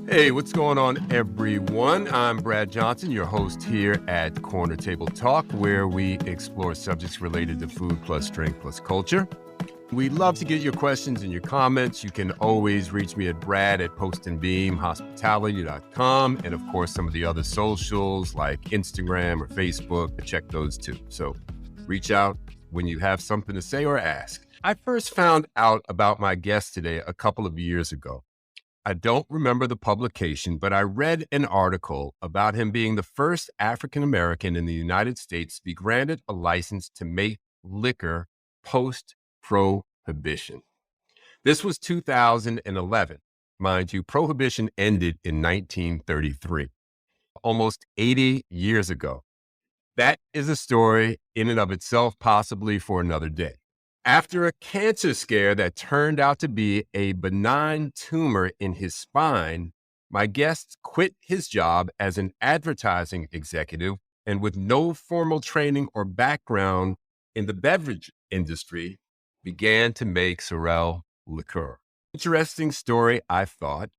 Hey, what's going on, everyone? I'm Brad Johnson, your host here at Corner Table Talk, where we explore subjects related to food plus drink plus culture. We'd love to get your questions and your comments. You can always reach me at brad@postandbeamhospitality.com. And of course, some of the other socials like Instagram or Facebook, check those too. So reach out when you have something to say or ask. I first found out about my guest today a couple of years ago. I don't remember the publication, but I read an article about him being the first African-American in the United States to be granted a license to make liquor post-prohibition. This was 2011. Mind you, prohibition ended in 1933, almost 80 years ago. That is a story in and of itself, possibly for another day. After a cancer scare that turned out to be a benign tumor in his spine, my guest quit his job as an advertising executive and with no formal training or background in the beverage industry, began to make Sorel liqueur. Interesting story, I thought.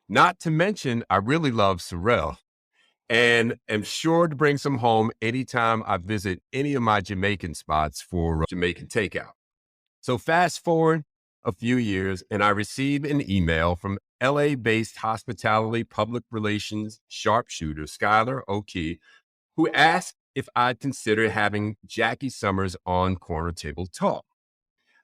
Not to mention, I really love Sorel and am sure to bring some home anytime I visit any of my Jamaican spots for Jamaican takeout. So fast forward a few years, and I receive an email from LA-based hospitality public relations sharpshooter Skylar O'Key, who asked if I'd consider having Jackie Summers on Corner Table Talk.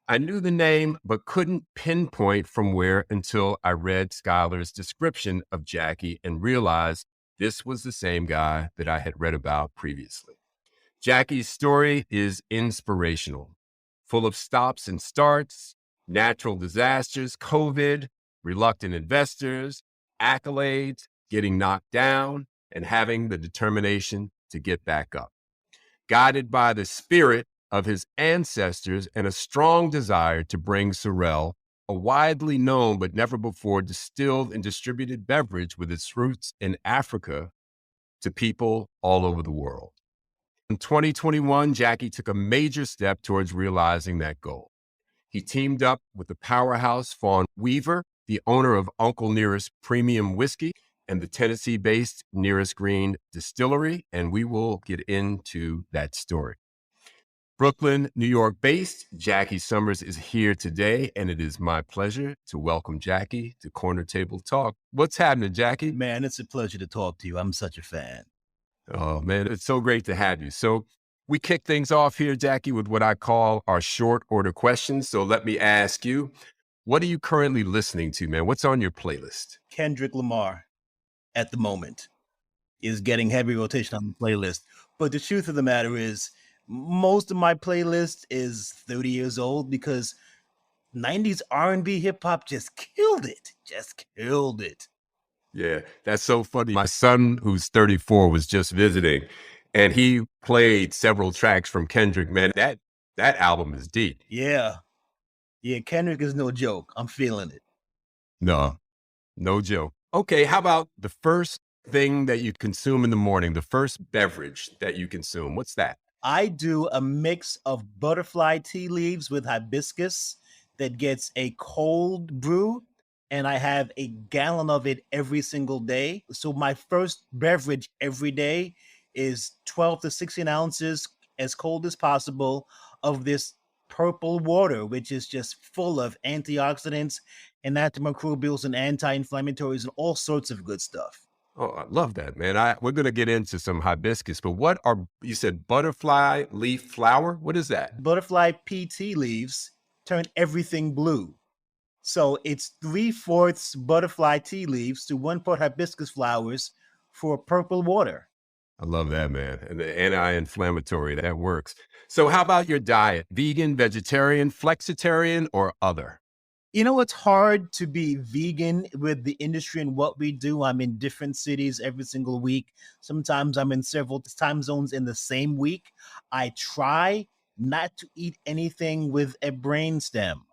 I knew the name, but couldn't pinpoint from where until I read Skylar's description of Jackie and realized this was the same guy that I had read about previously. Jackie's story is inspirational, full of stops and starts, natural disasters, COVID, reluctant investors, accolades, getting knocked down, and having the determination to get back up. Guided by the spirit of his ancestors and a strong desire to bring Sorel, a widely known but never before distilled and distributed beverage with its roots in Africa, to people all over the world. In 2021, Jackie took a major step towards realizing that goal. He teamed up with the powerhouse Fawn Weaver, the owner of Uncle Nearest Premium Whiskey and the Tennessee-based Nearest Green Distillery, and we will get into that story. Brooklyn, New York-based, Jackie Summers is here today, and it is my pleasure to welcome Jackie to Corner Table Talk. What's happening, Jackie? Man, it's a pleasure to talk to you. I'm such a fan. Oh, man, it's so great to have you. So we kick things off here, Jackie, with what I call our short order questions. So let me ask you, what are you currently listening to, man? What's on your playlist? Kendrick Lamar, at the moment, is getting heavy rotation on the playlist. But the truth of the matter is, most of my playlist is 30 years old because 90s R&B hip hop just killed it. Yeah, that's so funny. My son, who's 34, was just visiting, and he played several tracks from Kendrick. Man, that album is deep. Yeah, Kendrick is no joke. I'm feeling it. No joke. Okay, how about the first thing that you consume in the morning, the first beverage that you consume? What's that? I do a mix of butterfly tea leaves with hibiscus that gets a cold brew, and I have a gallon of it every single day. So my first beverage every day is 12 to 16 ounces, as cold as possible, of this purple water, which is just full of antioxidants and antimicrobials and anti-inflammatories and all sorts of good stuff. Oh, I love that, man. We're going to get into some hibiscus, but you said butterfly leaf flower? What is that? Butterfly PT leaves turn everything blue. So it's 3/4 butterfly tea leaves to 1/4 hibiscus flowers for purple water. I love that, man. And the anti-inflammatory, that works. So how about your diet? Vegan, vegetarian, flexitarian, or other? You know, it's hard to be vegan with the industry and what we do. I'm in different cities every single week. Sometimes I'm in several time zones in the same week. I try not to eat anything with a brainstem.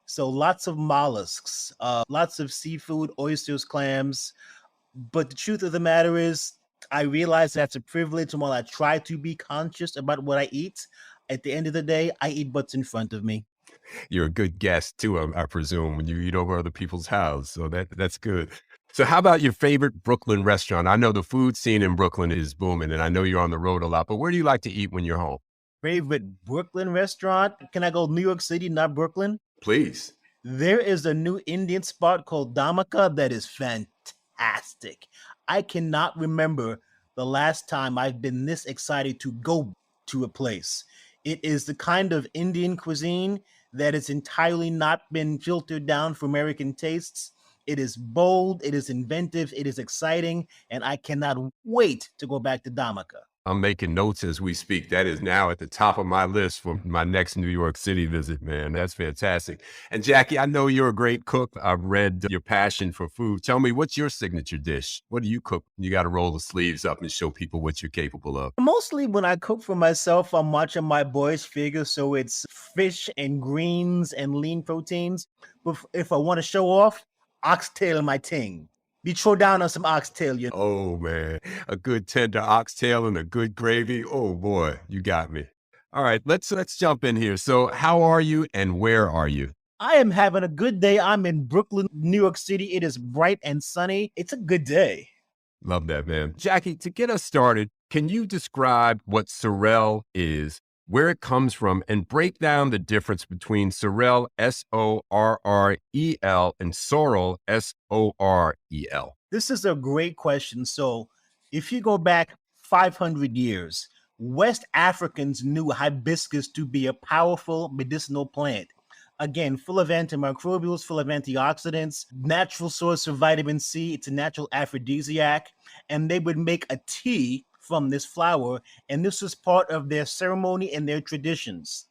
So lots of mollusks, lots of seafood, oysters, clams. But the truth of the matter is, I realize that's a privilege. And while I try to be conscious about what I eat, at the end of the day, I eat what's in front of me. You're a good guest too, I presume, when you eat over other people's houses. So that's good. So how about your favorite Brooklyn restaurant? I know the food scene in Brooklyn is booming, and I know you're on the road a lot, but where do you like to eat when you're home? Favorite Brooklyn restaurant? Can I go New York City, not Brooklyn? Please. There is a new Indian spot called Dhamaka that is fantastic. I cannot remember the last time I've been this excited to go to a place. It is the kind of Indian cuisine that has entirely not been filtered down for American tastes. It is bold, it is inventive, it is exciting, and I cannot wait to go back to Dhamaka. I'm making notes as we speak. That is now at the top of my list for my next New York City visit, man. That's fantastic. And Jackie, I know you're a great cook. I've read your passion for food. Tell me, what's your signature dish? What do you cook? You got to roll the sleeves up and show people what you're capable of. Mostly when I cook for myself, I'm watching my boys figure. So it's fish and greens and lean proteins. But if I want to show off, oxtail my ting. Be throw down on some oxtail, you know. Oh, man. A good tender oxtail and a good gravy. Oh, boy. You got me. All right. Let's jump in here. So how are you and where are you? I am having a good day. I'm in Brooklyn, New York City. It is bright and sunny. It's a good day. Love that, man. Jackie, to get us started, can you describe what Sorel is, where it comes from, and break down the difference between Sorel, Sorrel, and Sorel, Sorel? This is a great question. So, if you go back 500 years, West Africans knew hibiscus to be a powerful medicinal plant. Again, full of antimicrobials, full of antioxidants, natural source of vitamin C. It's a natural aphrodisiac. And they would make a tea from this flower. And this was part of their ceremony and their traditions.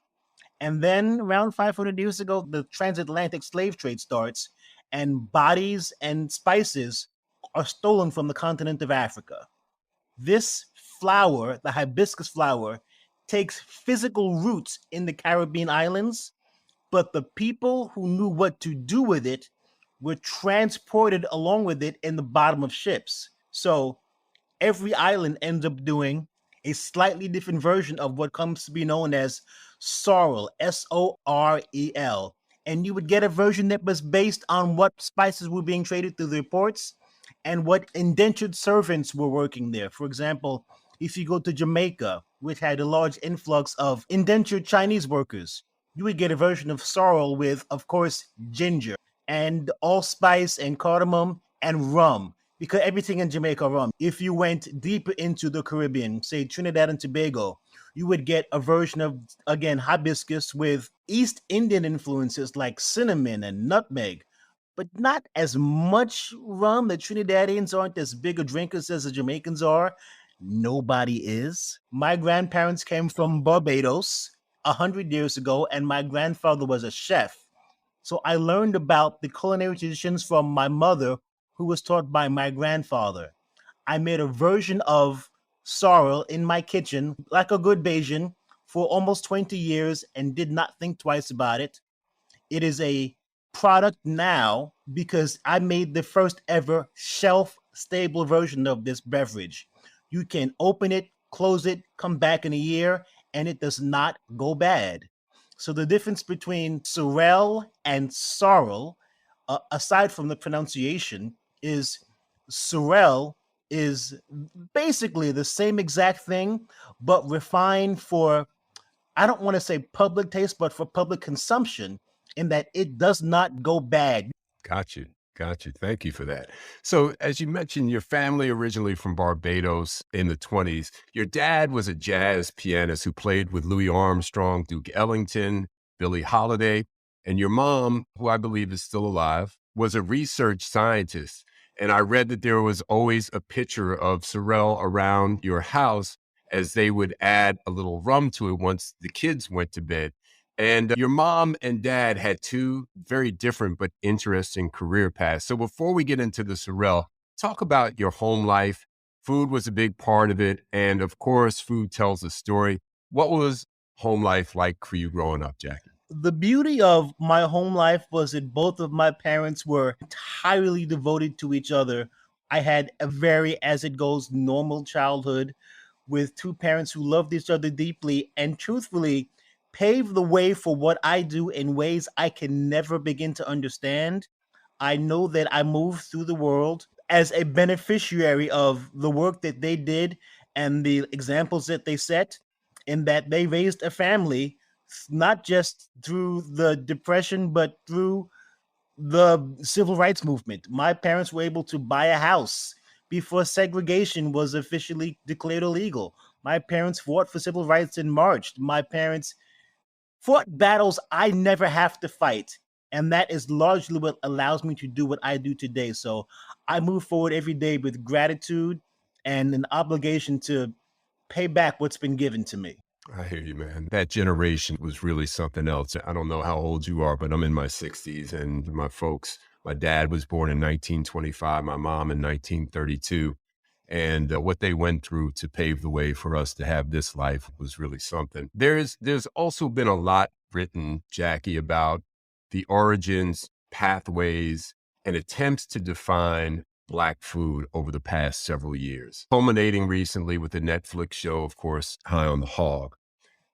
And then around 500 years ago, the transatlantic slave trade starts, and bodies and spices are stolen from the continent of Africa. This flower, the hibiscus flower, takes physical roots in the Caribbean islands, but the people who knew what to do with it were transported along with it in the bottom of ships. So every island ends up doing a slightly different version of what comes to be known as sorrel, Sorel. And you would get a version that was based on what spices were being traded through the ports and what indentured servants were working there. For example, if you go to Jamaica, which had a large influx of indentured Chinese workers, you would get a version of sorrel with, of course, ginger and allspice and cardamom and rum, because everything in Jamaica are rum. If you went deeper into the Caribbean, say Trinidad and Tobago, you would get a version of, again, hibiscus with East Indian influences like cinnamon and nutmeg, but not as much rum. The Trinidadians aren't as big a drinkers as the Jamaicans are. Nobody is. My grandparents came from Barbados 100 years ago, and my grandfather was a chef. So I learned about the culinary traditions from my mother, who was taught by my grandfather. I made a version of sorrel in my kitchen, like a good Bayesian, for almost 20 years and did not think twice about it. It is a product now because I made the first ever shelf stable version of this beverage. You can open it, close it, come back in a year, and it does not go bad. So the difference between Sorel and sorrel, aside from the pronunciation, is Sorel is basically the same exact thing, but refined for, I don't want to say public taste, but for public consumption, in that it does not go bad. Got you. Got you. Thank you for that. So, as you mentioned, your family originally from Barbados in the 20s. Your dad was a jazz pianist who played with Louis Armstrong, Duke Ellington, Billie Holiday. And your mom, who I believe is still alive, was a research scientist. And I read that there was always a picture of Sorel around your house as they would add a little rum to it once the kids went to bed. And your mom and dad had two very different but interesting career paths. So before we get into the Sorel, talk about your home life. Food was a big part of it. And of course, food tells a story. What was home life like for you growing up, Jackie? The beauty of my home life was that both of my parents were entirely devoted to each other. I had a very, as it goes, normal childhood with two parents who loved each other deeply and truthfully paved the way for what I do in ways I can never begin to understand. I know that I moved through the world as a beneficiary of the work that they did and the examples that they set, in that they raised a family not just through the Depression, but through the civil rights movement. My parents were able to buy a house before segregation was officially declared illegal. My parents fought for civil rights and marched. My parents fought battles I never have to fight. And that is largely what allows me to do what I do today. So I move forward every day with gratitude and an obligation to pay back what's been given to me. I hear you, man. That generation was really something else. I don't know how old you are, but I'm in my 60s, and my dad was born in 1925, my mom in 1932. And what they went through to pave the way for us to have this life was really something. There's also been a lot written, Jackie, about the origins, pathways, and attempts to define Black food over the past several years, culminating recently with the Netflix show, of course, High on the Hog.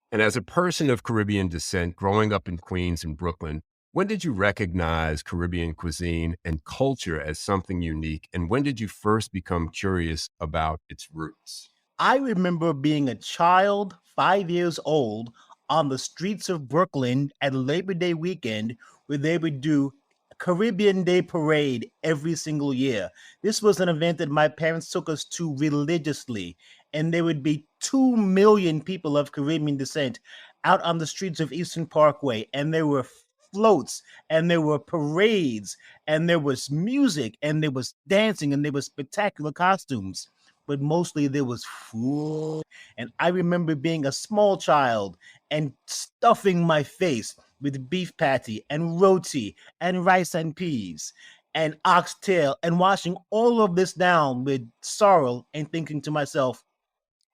And as a person of Caribbean descent, growing up in Queens and Brooklyn, when did you recognize Caribbean cuisine and culture as something unique? And when did you first become curious about its roots? I remember being a child, 5 years old, on the streets of Brooklyn at Labor Day weekend, where they would do Caribbean Day Parade every single year. This was an event that my parents took us to religiously, and there would be 2 million people of Caribbean descent out on the streets of Eastern Parkway, and there were floats, and there were parades, and there was music, and there was dancing, and there was spectacular costumes, but mostly there was food. And I remember being a small child and stuffing my face with beef patty and roti and rice and peas and oxtail and washing all of this down with sorrel and thinking to myself,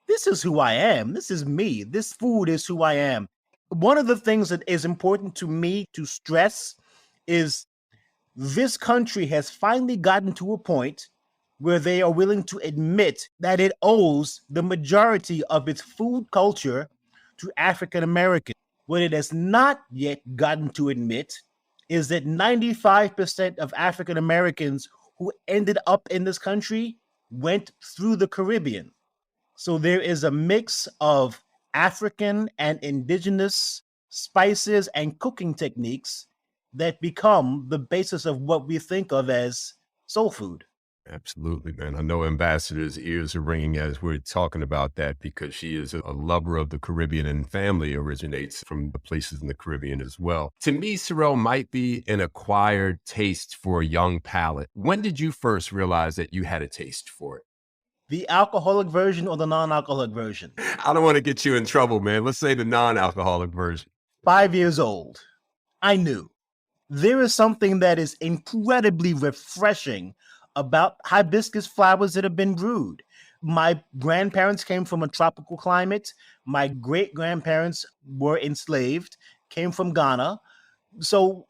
this is who I am. This is me. This food is who I am. One of the things that is important to me to stress is this country has finally gotten to a point where they are willing to admit that it owes the majority of its food culture to African Americans. What it has not yet gotten to admit is that 95% of African Americans who ended up in this country went through the Caribbean. So there is a mix of African and indigenous spices and cooking techniques that become the basis of what we think of as soul food. Absolutely, man. I know Ambassador's ears are ringing as we're talking about that because she is a lover of the Caribbean and family originates from the places in the Caribbean as well. To me, Sorel might be an acquired taste for a young palate. When did you first realize that you had a taste for it? The alcoholic version or the non-alcoholic version? I don't want to get you in trouble, man. Let's say the non-alcoholic version. 5 years old. I knew there is something that is incredibly refreshing about hibiscus flowers that have been brewed. My grandparents came from a tropical climate. My great grandparents were enslaved, came from Ghana. So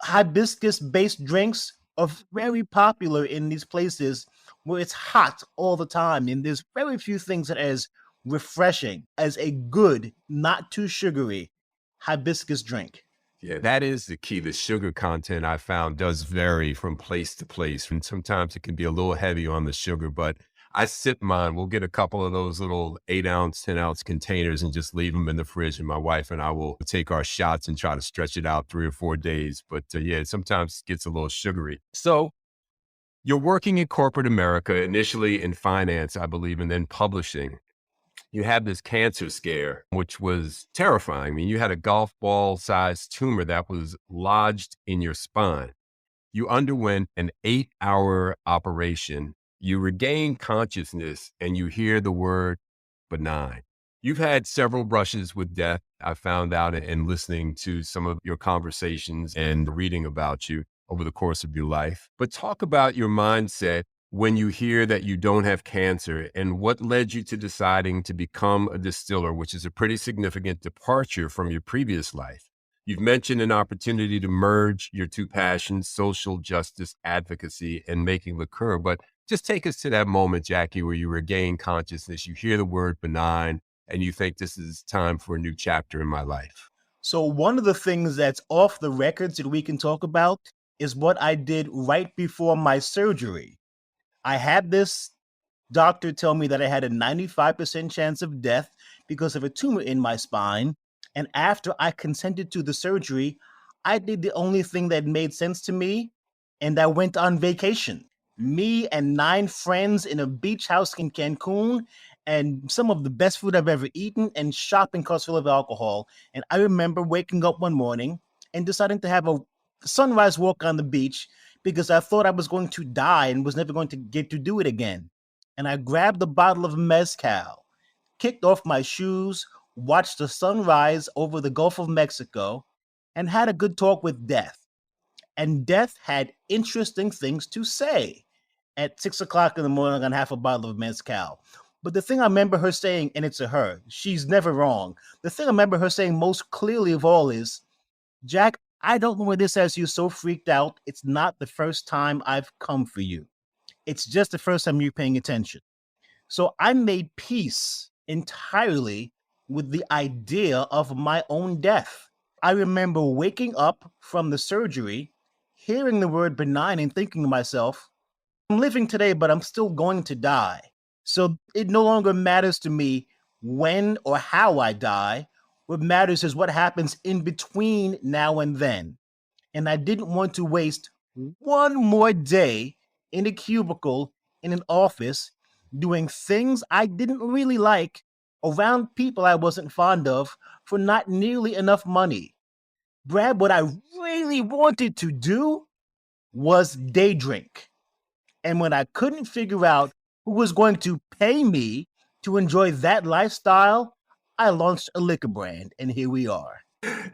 hibiscus based drinks are very popular in these places where it's hot all the time. And there's very few things that are as refreshing as a good, not too sugary hibiscus drink. Yeah, that is the key. The sugar content I found does vary from place to place. And sometimes it can be a little heavy on the sugar, but I sip mine. We'll get a couple of those little 8-ounce, 10-ounce containers and just leave them in the fridge. And my wife and I will take our shots and try to stretch it out 3 or 4 days. But yeah, sometimes it gets a little sugary. So you're working in corporate America, initially in finance, I believe, and then publishing. You had this cancer scare, which was terrifying. I mean, you had a golf ball sized tumor that was lodged in your spine. You underwent an 8-hour operation. You regain consciousness and you hear the word benign. You've had several brushes with death. I found out in listening to some of your conversations and reading about you over the course of your life. But talk about your mindset when you hear that you don't have cancer and what led you to deciding to become a distiller, which is a pretty significant departure from your previous life. You've mentioned an opportunity to merge your two passions, social justice advocacy and making liqueur, but just take us to that moment, Jackie, where you regain consciousness, you hear the word benign, and you think this is time for a new chapter in my life. So one of the things that's off the records that we can talk about is what I did right before my surgery. I had this doctor tell me that I had a 95% chance of death because of a tumor in my spine. And after I consented to the surgery, I did the only thing that made sense to me, and I went on vacation. Me and 9 friends in a beach house in Cancun, and some of the best food I've ever eaten, and shopping carts full of alcohol. And I remember waking up one morning and deciding to have a sunrise walk on the beach because I thought I was going to die and was never going to get to do it again. And I grabbed a bottle of mezcal, kicked off my shoes, watched the sunrise over the Gulf of Mexico, and had a good talk with Death. And Death had interesting things to say. At 6 o'clock in the morning on half a bottle of mezcal. But the thing I remember her saying, and it's a her, she's never wrong. The thing I remember her saying most clearly of all is, Jack, I don't know why this has you so freaked out. It's not the first time I've come for you. It's just the first time you're paying attention. So I made peace entirely with the idea of my own death. I remember waking up from the surgery, hearing the word benign and thinking to myself, I'm living today, but I'm still going to die. So it no longer matters to me when or how I die. What matters is what happens in between now and then. And I didn't want to waste one more day in a cubicle in an office doing things I didn't really like around people I wasn't fond of for not nearly enough money. Brad, what I really wanted to do was day drink. And when I couldn't figure out who was going to pay me to enjoy that lifestyle, I launched a liquor brand, and here we are.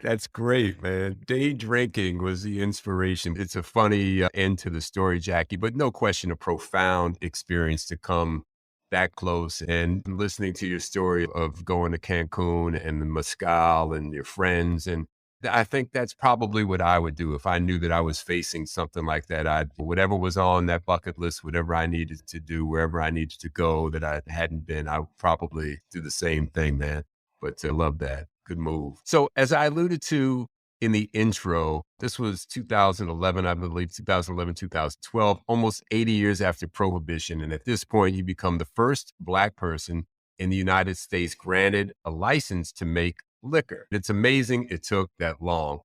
That's great, man. Day drinking was the inspiration. It's a funny end to the story, Jackie, but no question, a profound experience to come that close. And listening to your story of going to Cancun and the mezcal and your friends. And I think that's probably what I would do if I knew that I was facing something like that. Whatever was on that bucket list, whatever I needed to do, wherever I needed to go that I hadn't been, I would probably do the same thing, man. But I love that. Good move. So as I alluded to in the intro, this was 2011, I believe, 2011, 2012, almost 80 years after Prohibition. And at this point, you become the first Black person in the United States granted a license to make liquor. It's amazing it took that long.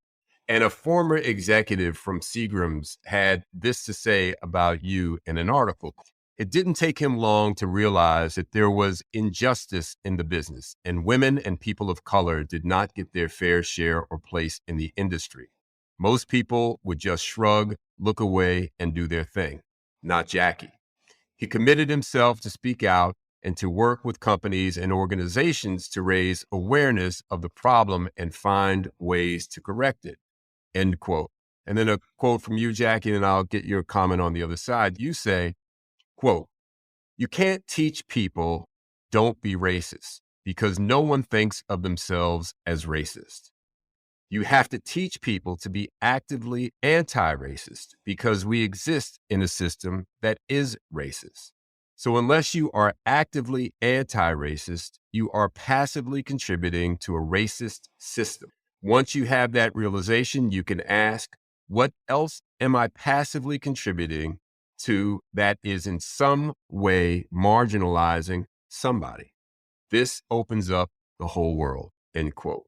And a former executive from Seagram's had this to say about you in an article. It didn't take him long to realize that there was injustice in the business, and women and people of color did not get their fair share or place in the industry. Most people would just shrug, look away, and do their thing. Not Jackie. He committed himself to speak out and to work with companies and organizations to raise awareness of the problem and find ways to correct it. End quote. And then a quote from you, Jackie, and I'll get your comment on the other side. You say, quote, you can't teach people don't be racist because no one thinks of themselves as racist. You have to teach people to be actively anti-racist because we exist in a system that is racist. So unless you are actively anti-racist, you are passively contributing to a racist system. Once you have that realization, you can ask, what else am I passively contributing to that is in some way marginalizing somebody? This opens up the whole world, end quote.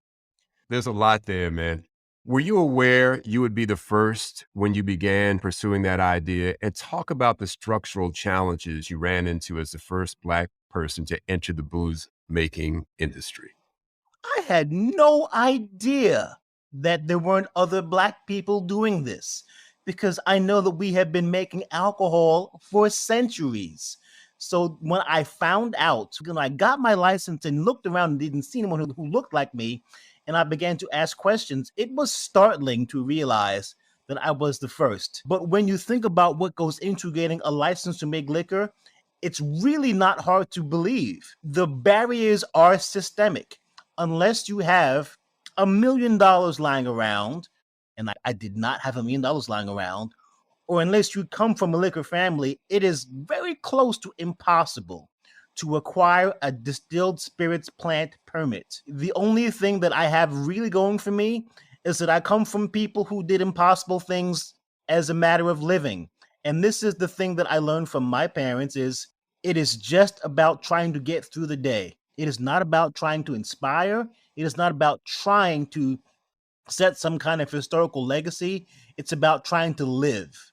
There's a lot there, man. Were you aware you would be the first when you began pursuing that idea? And talk about the structural challenges you ran into as the first Black person to enter the booze making industry. I had no idea that there weren't other Black people doing this because I know that we have been making alcohol for centuries. So when I found out, when I got my license and looked around and didn't see anyone who looked like me, and I began to ask questions, it was startling to realize that I was the first. But when you think about what goes into getting a license to make liquor, it's really not hard to believe. The barriers are systemic. Unless you have $1 million lying around, and I did not have $1 million lying around, or unless you come from a liquor family, it is very close to impossible to acquire a distilled spirits plant permit. The only thing that I have really going for me is that I come from people who did impossible things as a matter of living. And this is the thing that I learned from my parents is it is just about trying to get through the day. It is not about trying to inspire. It is not about trying to set some kind of historical legacy. It's about trying to live.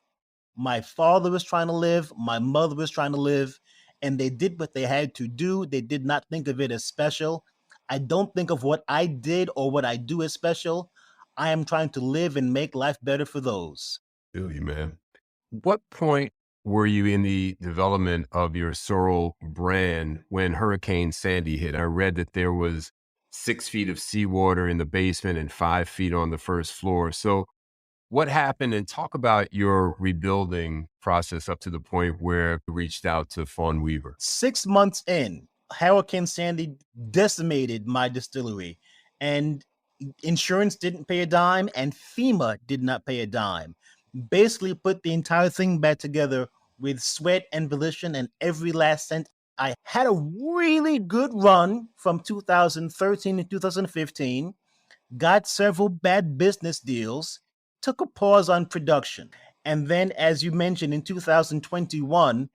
My father was trying to live, my mother was trying to live, and they did what they had to do. They did not think of it as special. I don't think of what I did or what I do as special. I am trying to live and make life better for those. Feel you, man. What point were you in the development of your Sorel brand when Hurricane Sandy hit? I read that there was 6 feet of seawater in the basement and 5 feet on the first floor. So what happened? And talk about your rebuilding process up to the point where you reached out to Fawn Weaver. 6 months in, Hurricane Sandy decimated my distillery, and insurance didn't pay a dime, and FEMA did not pay a dime. Basically, put the entire thing back together with sweat and volition and every last cent. I had a really good run from 2013 to 2015, got several bad business deals, took a pause on production. And then, as you mentioned, in 2021,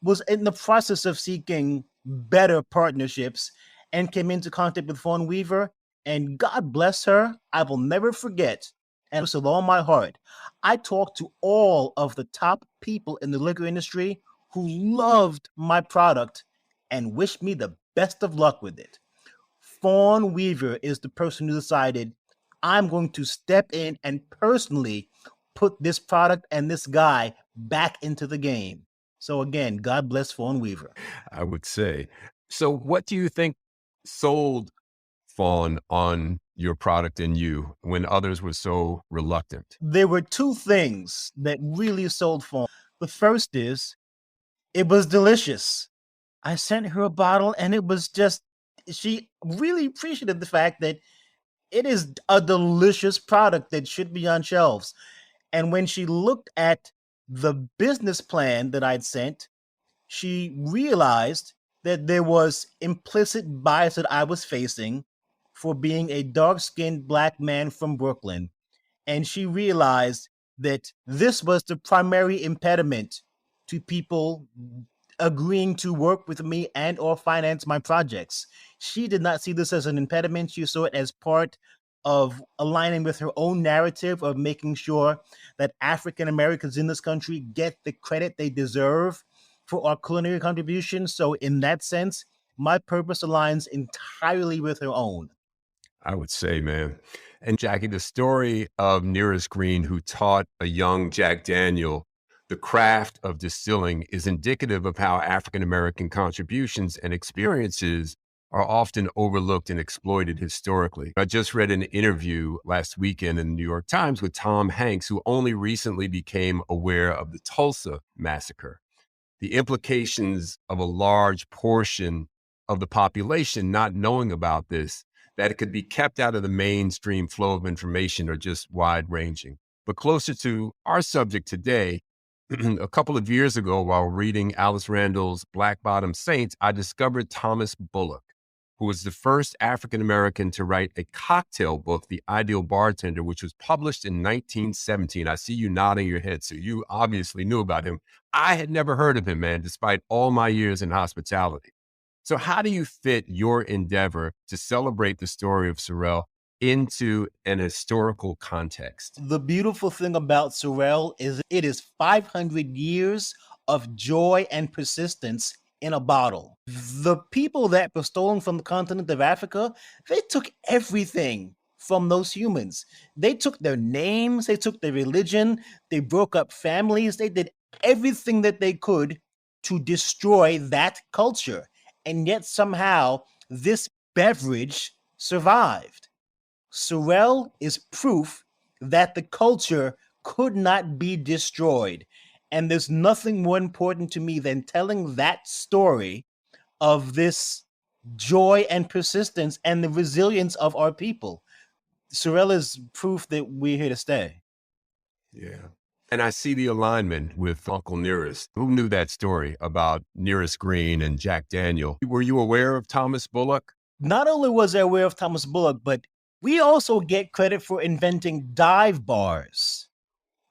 was in the process of seeking better partnerships and came into contact with Fawn Weaver. And God bless her, I will never forget, and it's with all my heart. I talked to all of the top people in the liquor industry who loved my product and wished me the best of luck with it. Fawn Weaver is the person who decided I'm going to step in and personally put this product and this guy back into the game. So again, God bless Fawn Weaver. I would say. So what do you think sold Fawn on your product and you when others were so reluctant? There were two things that really sold Fawn. The first is it was delicious. I sent her a bottle and it was just, she really appreciated the fact that it is a delicious product that should be on shelves. And when she looked at the business plan that I'd sent, she realized that there was implicit bias that I was facing for being a dark-skinned Black man from Brooklyn. And she realized that this was the primary impediment to people agreeing to work with me and or finance my projects. She did not see this as an impediment. She saw it as part of aligning with her own narrative of making sure that African Americans in this country get the credit they deserve for our culinary contributions. So in that sense, my purpose aligns entirely with her own. I would say, man. And Jackie, the story of Nearest Green, who taught a young Jack Daniel the craft of distilling, is indicative of how African-American contributions and experiences are often overlooked and exploited historically. I just read an interview last weekend in the New York Times with Tom Hanks, who only recently became aware of the Tulsa massacre. The implications of a large portion of the population not knowing about this, that it could be kept out of the mainstream flow of information, are just wide ranging. But closer to our subject today, a couple of years ago, while reading Alice Randall's Black Bottom Saints, I discovered Thomas Bullock, who was the first African-American to write a cocktail book, The Ideal Bartender, which was published in 1917. I see you nodding your head, so you obviously knew about him. I had never heard of him, man, despite all my years in hospitality. So how do you fit your endeavor to celebrate the story of Sorel into an historical context? The beautiful thing about Sorel is it is 500 years of joy and persistence in a bottle. The people that were stolen from the continent of Africa, they took everything from those humans. They took their names, they took their religion, they broke up families, they did everything that they could to destroy that culture. And yet somehow this beverage survived. Sorel is proof that the culture could not be destroyed. And there's nothing more important to me than telling that story of this joy and persistence and the resilience of our people. Sorel is proof that we're here to stay. Yeah. And I see the alignment with Uncle Nearest. Who knew that story about Nearest Green and Jack Daniel? Were you aware of Thomas Bullock? Not only was I aware of Thomas Bullock, but we also get credit for inventing dive bars.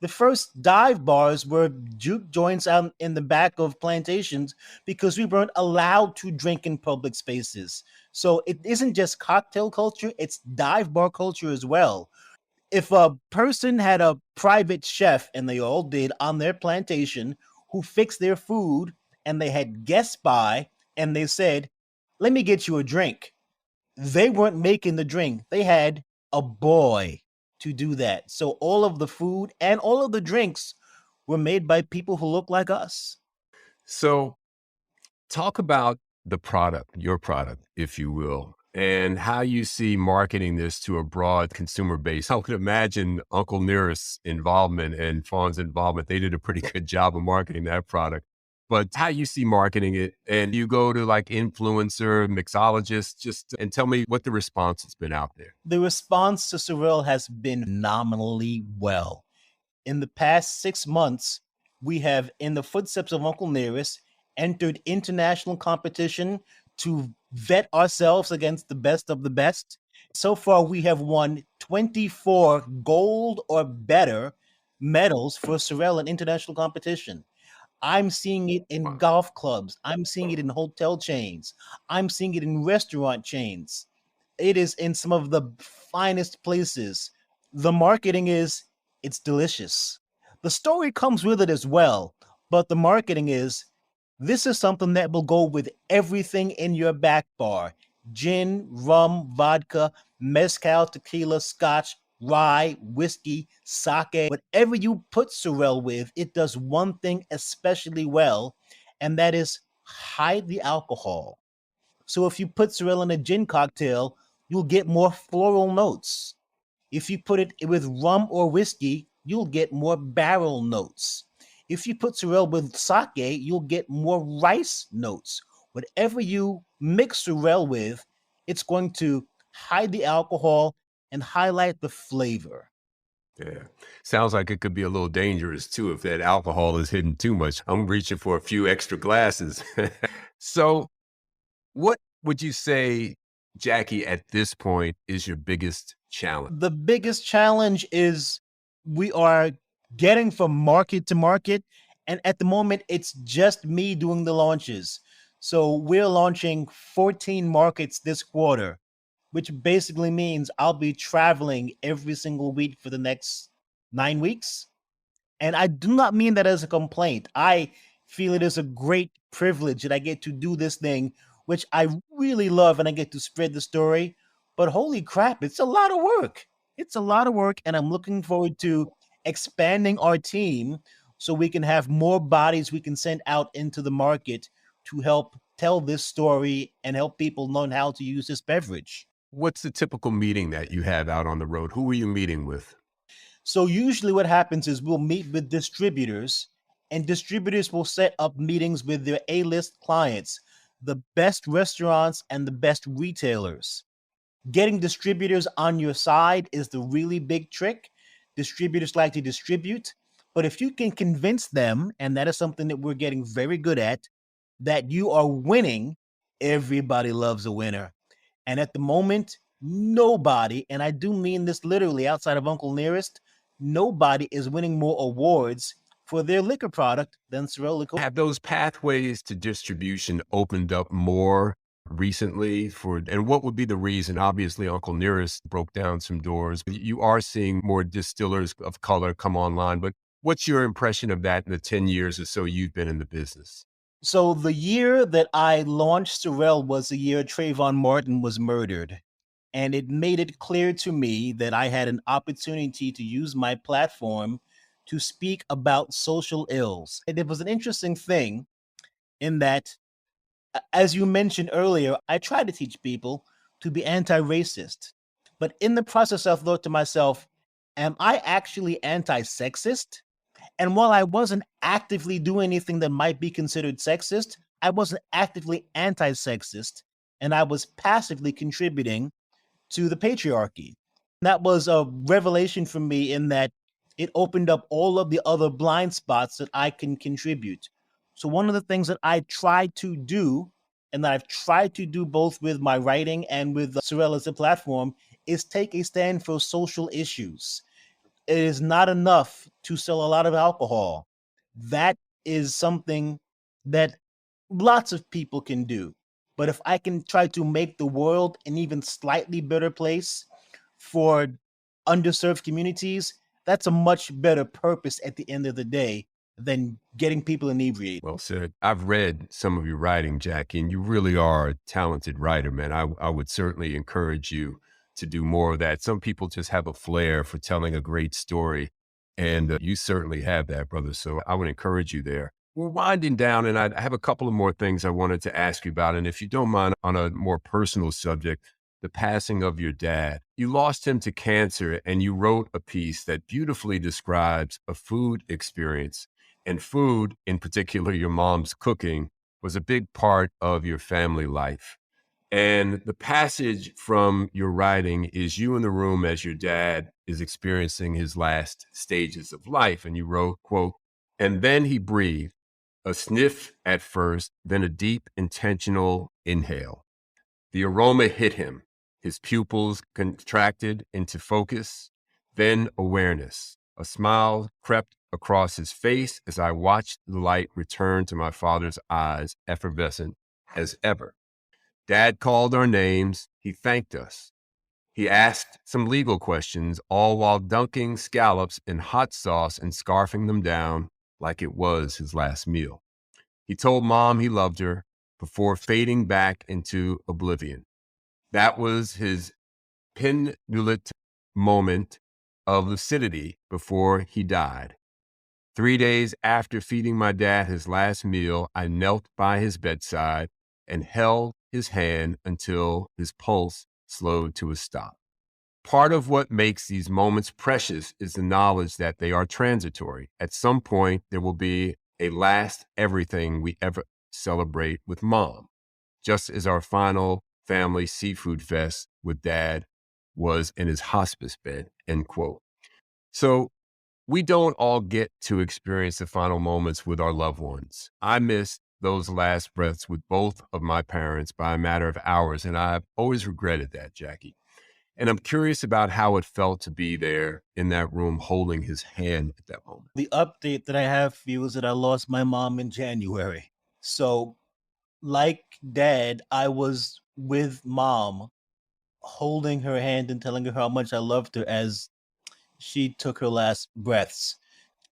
The first dive bars were juke joints out in the back of plantations because we weren't allowed to drink in public spaces. So it isn't just cocktail culture, it's dive bar culture as well. If a person had a private chef, and they all did on their plantation, who fixed their food, and they had guests by, and they said, "Let me get you a drink," they weren't making the drink. They had a boy to do that. So all of the food and all of the drinks were made by people who look like us. So talk about the product, your product, if you will, and how you see marketing this to a broad consumer base. I would imagine Uncle Nearest's involvement and Fawn's involvement, they did a pretty good job of marketing that product. But how you see marketing it, and you go to like influencer, mixologists, just and tell me what the response has been out there. The response to Sorel has been phenomenally well. In the past 6 months, we have, in the footsteps of Uncle Nearest, entered international competition to vet ourselves against the best of the best. So far, we have won 24 gold or better medals for Sorel in international competition. I'm seeing it in Wow. golf clubs. I'm seeing it in hotel chains. I'm seeing it in restaurant chains. It is in some of the finest places. The marketing is, it's delicious. The story comes with it as well, but the marketing is, this is something that will go with everything in your back bar: gin, rum, vodka, mezcal, tequila, scotch, rye, whiskey, sake. Whatever you put Sorel with, it does one thing especially well, and that is hide the alcohol. So if you put Sorel in a gin cocktail, you'll get more floral notes. If you put it with rum or whiskey, you'll get more barrel notes. If you put Sorel with sake, you'll get more rice notes. Whatever you mix Sorel with, it's going to hide the alcohol and highlight the flavor. Yeah. Sounds like it could be a little dangerous too if that alcohol is hidden too much. I'm reaching for a few extra glasses. So, what would you say, Jackie, at this point is your biggest challenge? The biggest challenge is we are getting from market to market. And at the moment, it's just me doing the launches. So we're launching 14 markets this quarter, which basically means I'll be traveling every single week for the next 9 weeks. And I do not mean that as a complaint. I feel it is a great privilege that I get to do this thing, which I really love, and I get to spread the story. But holy crap, it's a lot of work. It's a lot of work. And I'm looking forward to expanding our team so we can have more bodies we can send out into the market to help tell this story and help people learn how to use this beverage. What's the typical meeting that you have out on the road? Who are you meeting with? So usually what happens is we'll meet with distributors, and distributors will set up meetings with their A-list clients, the best restaurants and the best retailers. Getting distributors on your side is the really big trick. Distributors like to distribute, but if you can convince them, and that is something that we're getting very good at, that you are winning, everybody loves a winner. And at the moment, nobody, and I do mean this literally outside of Uncle Nearest, nobody is winning more awards for their liquor product than Sorel Liquor. Have those pathways to distribution opened up more recently for, and what would be the reason? Obviously, Uncle Nearest broke down some doors, but you are seeing more distillers of color come online. But what's your impression of that in the 10 years or so you've been in the business? So the year that I launched Sorel was the year Trayvon Martin was murdered. And it made it clear to me that I had an opportunity to use my platform to speak about social ills. And it was an interesting thing in that, as you mentioned earlier, I try to teach people to be anti racist. But in the process, I thought to myself, am I actually anti sexist? And while I wasn't actively doing anything that might be considered sexist, I wasn't actively anti sexist, and I was passively contributing to the patriarchy. That was a revelation for me in that it opened up all of the other blind spots that I can contribute. So, one of the things that I try to do, and that I've tried to do both with my writing and with Sorel as a platform, is take a stand for social issues. it is not enough to sell a lot of alcohol. That is something that lots of people can do. But if I can try to make the world an even slightly better place for underserved communities, that's a much better purpose at the end of the day than getting people inebriated. Well said. I've read some of your writing, Jackie, and you really are a talented writer, man. I would certainly encourage you to do more of that. Some people just have a flair for telling a great story, and you certainly have that, brother. So I would encourage you there. We're winding down, and I have a couple of more things I wanted to ask you about. And if you don't mind, on a more personal subject, the passing of your dad. You lost him to cancer, and you wrote a piece that beautifully describes a food experience. And food, in particular, your mom's cooking, was a big part of your family life. And the passage from your writing is you in the room as your dad is experiencing his last stages of life. And you wrote, quote, "And then he breathed, a sniff at first, then a deep, intentional inhale. The aroma hit him. His pupils contracted into focus, then awareness. A smile crept across his face as I watched the light return to my father's eyes, effervescent as ever. Dad called our names. He thanked us. He asked some legal questions, all while dunking scallops in hot sauce and scarfing them down like it was his last meal. He told Mom he loved her before fading back into oblivion. That was his penultimate moment of lucidity before he died. 3 days after feeding my dad his last meal, I knelt by his bedside and held his hand until his pulse slowed to a stop. Part of what makes these moments precious is the knowledge that they are transitory. At some point, there will be a last everything we ever celebrate with Mom, just as our final family seafood fest with Dad was in his hospice bed," end quote. So we don't all get to experience the final moments with our loved ones. I missed those last breaths with both of my parents by a matter of hours, and I've always regretted that, Jackie. And I'm curious about how it felt to be there in that room holding his hand at that moment. The update that I have for you is that I lost my mom in January. So, like dad, I was with mom, holding her hand and telling her how much I loved her as she took her last breaths.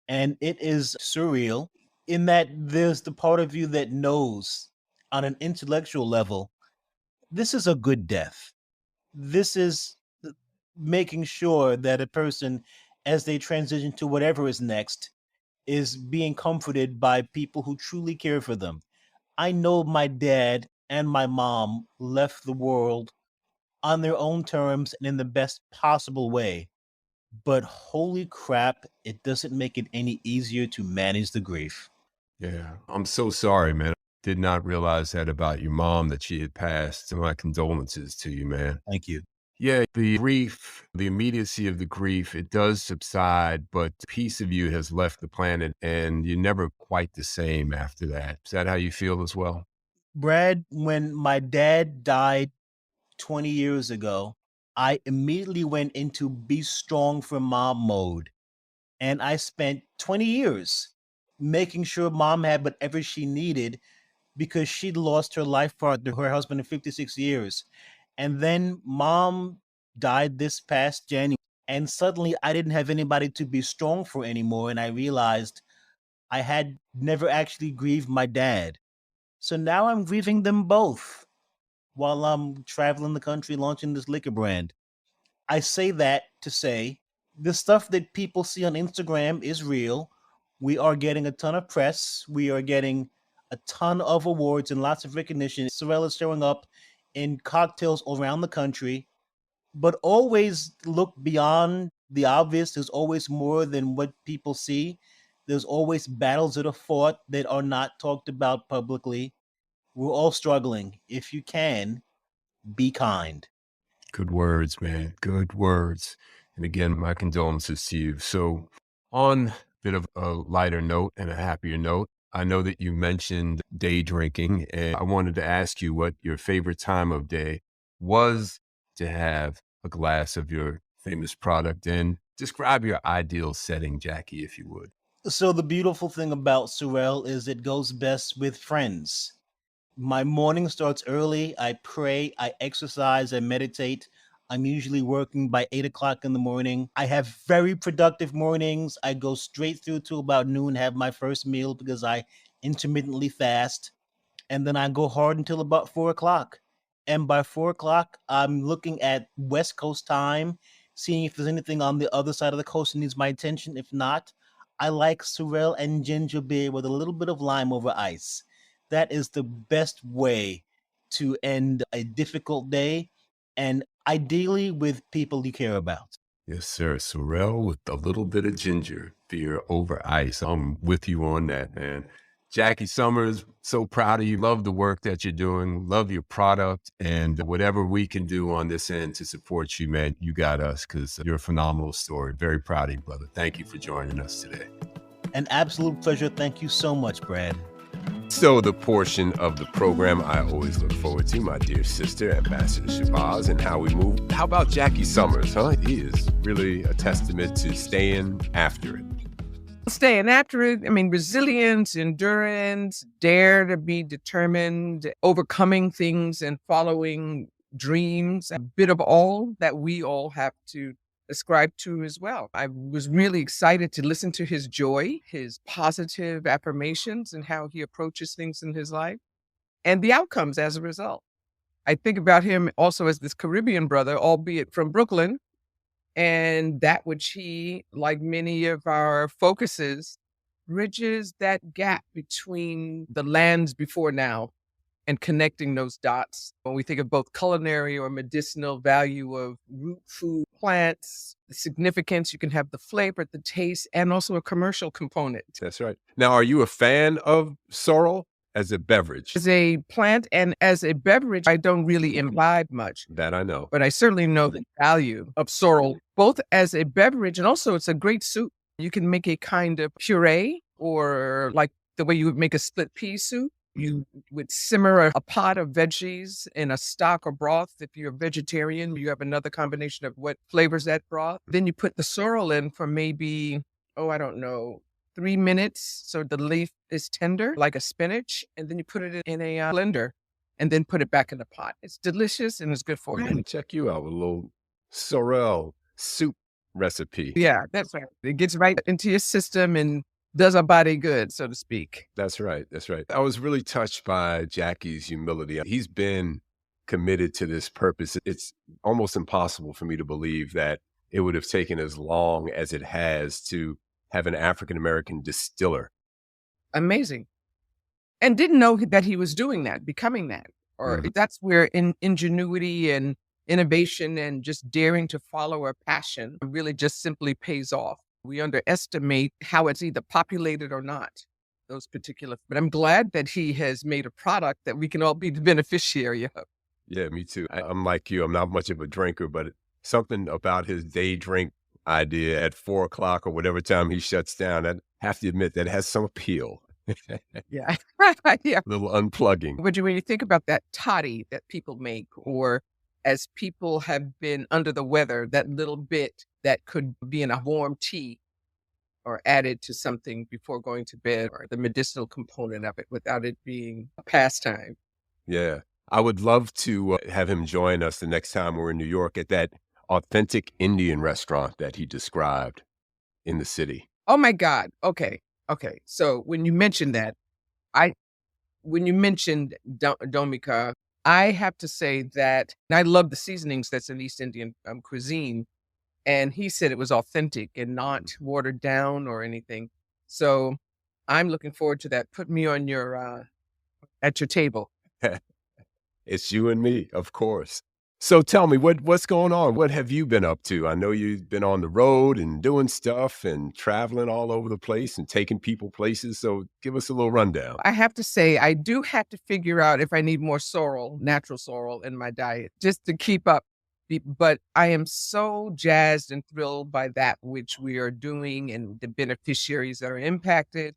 And it is surreal in that there's the part of you that knows on an intellectual level, this is a good death. This is making sure that a person, as they transition to whatever is next, is being comforted by people who truly care for them. I know my dad and my mom left the world on their own terms and in the best possible way. But holy crap, it doesn't make it any easier to manage the grief. Yeah, I'm so sorry, man. Did not realize that about your mom, that she had passed. So my condolences to you, man. Thank you. Yeah, the grief, the immediacy of the grief, it does subside, but a piece of you has left the planet and you're never quite the same after that. Is that how you feel as well? Brad, when my dad died 20 years ago, I immediately went into be strong for mom mode. And I spent 20 years making sure mom had whatever she needed because she'd lost her life partner, her husband, in 56 years. And then mom died this past January. And suddenly I didn't have anybody to be strong for anymore. And I realized I had never actually grieved my dad. So now I'm grieving them both while I'm traveling the country launching this liquor brand. I say that to say the stuff that people see on Instagram is real. We are getting a ton of press. We are getting a ton of awards and lots of recognition. Sorel is showing up in cocktails around the country, but always look beyond the obvious. There's always more than what people see. There's always battles that are fought that are not talked about publicly. We're all struggling. If you can, be kind. Good words, man. Good words. And again, my condolences to you. So, on a bit of a lighter note and a happier note, I know that you mentioned day drinking, and I wanted to ask you what your favorite time of day was to have a glass of your famous product. And Describe your ideal setting, Jackie, if you would. So the beautiful thing about Sorel is it goes best with friends. My morning starts early. I pray, I exercise, I meditate. I'm usually working by 8 o'clock in the morning. I have very productive mornings. I go straight through to about noon, have my first meal because I intermittently fast. And then I go hard until about 4 o'clock. And by 4 o'clock, I'm looking at West Coast time, seeing if there's anything on the other side of the coast that needs my attention. If not, I like Sorel and ginger beer with a little bit of lime over ice. That is the best way to end a difficult day, and ideally with people you care about. Yes, sir. Sorrel with a little bit of ginger beer over ice. I'm with you on that, man. Jackie Summers, so proud of you. Love the work that you're doing. Love your product. And whatever we can do on this end to support you, man, you got us because you're a phenomenal story. Very proud of you, brother. Thank you for joining us today. An absolute pleasure. Thank you so much, Brad. So the portion of the program I always look forward to, my dear sister, Ambassador Shabazz, and how we move. How about Jackie Summers, huh? He is really a testament to staying after it. Staying after it. I mean, resilience, endurance, dare to be determined, overcoming things and following dreams, a bit of all that we all have to ascribe to as well. I was really excited to listen to his joy, his positive affirmations, and how he approaches things in his life and the outcomes as a result. I think about him also as this Caribbean brother, albeit from Brooklyn, and that which he, like many of our focuses, bridges that gap between the lands before now and connecting those dots. When we think of both culinary or medicinal value of root food plants, the significance, you can have the flavor, the taste, and also a commercial component. That's right. Now, are you a fan of sorrel as a beverage? As a plant and as a beverage, I don't really imbibe much. That I know. But I certainly know the value of sorrel, both as a beverage and also it's a great soup. You can make a kind of puree or like the way you would make a split pea soup. You would simmer a pot of veggies in a stock or broth. If you're a vegetarian, you have another combination of what flavors that broth. Then you put the sorrel in for maybe, I don't know, 3 minutes. So the leaf is tender, like a spinach. And then you put it in a blender and then put it back in the pot. It's delicious and it's good for you. Check you out with a little sorrel soup recipe. Yeah, that's right. It gets right into your system and does our body good, so to speak. That's right. That's right. I was really touched by Jackie's humility. He's been committed to this purpose. It's almost impossible for me to believe that it would have taken as long as it has to have an African-American distiller. Amazing. And didn't know that he was doing that, becoming that. Or that's where ingenuity and innovation and just daring to follow a passion really just simply pays off. We underestimate how it's either populated or not, those particular. But I'm glad that he has made a product that we can all be the beneficiary of. Yeah, me too. I'm like you. I'm not much of a drinker, but something about his day drink idea at 4 o'clock or whatever time he shuts down, I have to admit that has some appeal. Yeah. Yeah. A little unplugging. When you think about that toddy that people make, or as people have been under the weather, that little bit that could be in a warm tea or added to something before going to bed, or the medicinal component of it without it being a pastime. Yeah. I would love to have him join us the next time we're in New York at that authentic Indian restaurant that he described in the city. Oh my God. Okay. So when you mentioned that, when you mentioned Domika, I have to say that I love the seasonings that's in East Indian cuisine. And he said it was authentic and not watered down or anything. So I'm looking forward to that. Put me on your, at your table. It's you and me, of course. So tell me, what's going on? What have you been up to? I know you've been on the road and doing stuff and traveling all over the place and taking people places. So give us a little rundown. I have to say, I do have to figure out if I need more sorrel, natural sorrel in my diet, just to keep up. But I am so jazzed and thrilled by that which we are doing and the beneficiaries that are impacted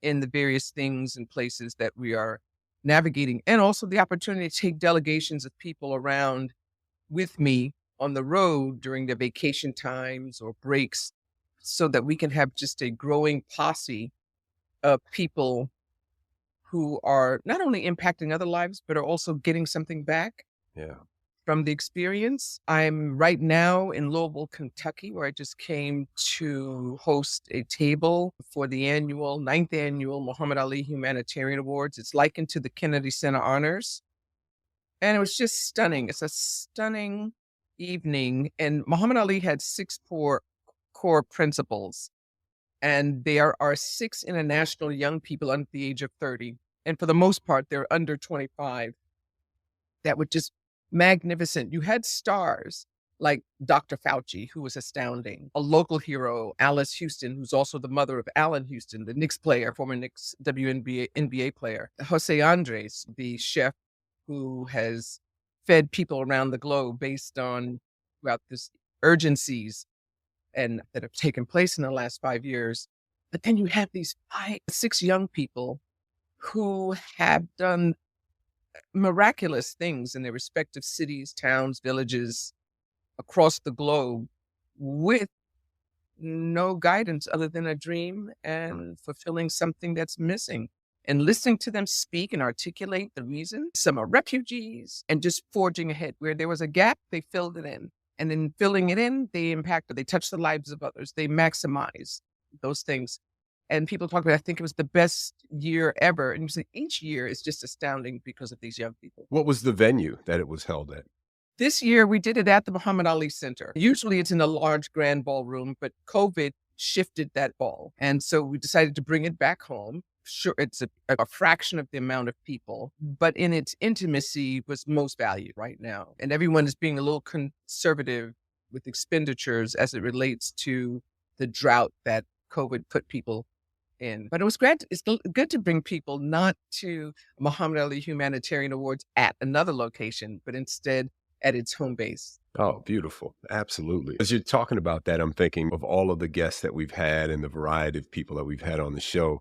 in the various things and places that we are navigating. And also the opportunity to take delegations of people around with me on the road during the vacation times or breaks so that we can have just a growing posse of people who are not only impacting other lives, but are also getting something back Yeah. from the experience. I'm right now in Louisville, Kentucky, where I just came to host a table for the ninth annual Muhammad Ali Humanitarian Awards. It's likened to the Kennedy Center Honors. And it was just stunning. It's a stunning evening. And Muhammad Ali had 6 core principles. And there are 6 international young people under the age of 30. And for the most part, they're under 25. That were just magnificent. You had stars like Dr. Fauci, who was astounding. A local hero, Alice Houston, who's also the mother of Allen Houston, the Knicks player, former Knicks NBA player. Jose Andres, the chef who has fed people around the globe based on throughout this urgencies and that have taken place in the last 5 years. But then you have these 6 young people who have done miraculous things in their respective cities, towns, villages across the globe with no guidance other than a dream and fulfilling something that's missing. And listening to them speak and articulate the reason. Some are refugees and just forging ahead. Where there was a gap, they filled it in. And in filling it in, they impacted, they touched the lives of others. They maximize those things. And people talk about, I think it was the best year ever. And you say each year is just astounding because of these young people. What was the venue that it was held at? This year, we did it at the Muhammad Ali Center. Usually it's in a large grand ballroom, but COVID shifted that ball. And so we decided to bring it back home. Sure, it's a fraction of the amount of people, but in its intimacy was most valued right now. And everyone is being a little conservative with expenditures as it relates to the drought that COVID put people in. But it was great. It's good to bring people not to Muhammad Ali Humanitarian Awards at another location, but instead at its home base. Oh, beautiful. Absolutely. As you're talking about that, I'm thinking of all of the guests that we've had and the variety of people that we've had on the show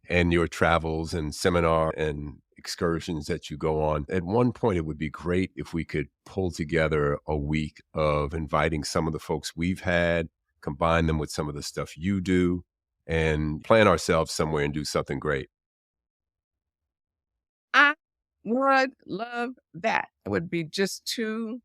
and your travels and seminar and excursions that you go on. At one point, it would be great if we could pull together a week of inviting some of the folks we've had, combine them with some of the stuff you do, and plan ourselves somewhere and do something great. I would love that. It would be just too,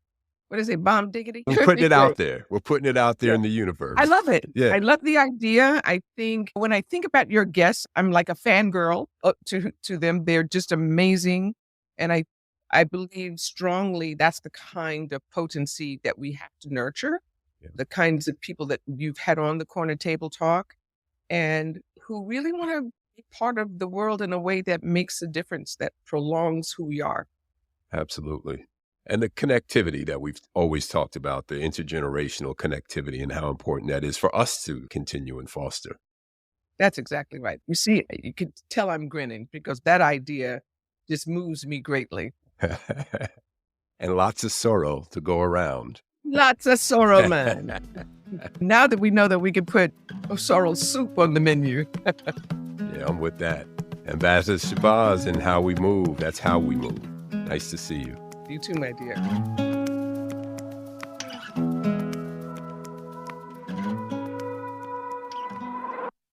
what is it, bomb diggity? We're putting it out there. We're putting it out there in the universe. I love it. Yeah. I love the idea. I think when I think about your guests, I'm like a fangirl to them. They're just amazing. And I believe strongly that's the kind of potency that we have to nurture, the kinds of people that you've had on the corner table talk and who really want to be part of the world in a way that makes a difference, that prolongs who we are. Absolutely. And the connectivity that we've always talked about, the intergenerational connectivity and how important that is for us to continue and foster. That's exactly right. You see, you can tell I'm grinning because that idea just moves me greatly. And lots of sorrel to go around. Lots of sorrel, man. Now that we know that we can put sorrel soup on the menu. Yeah, I'm with that. Ambassador Shabazz and how we move. That's how we move. Nice to see you. You too, my dear.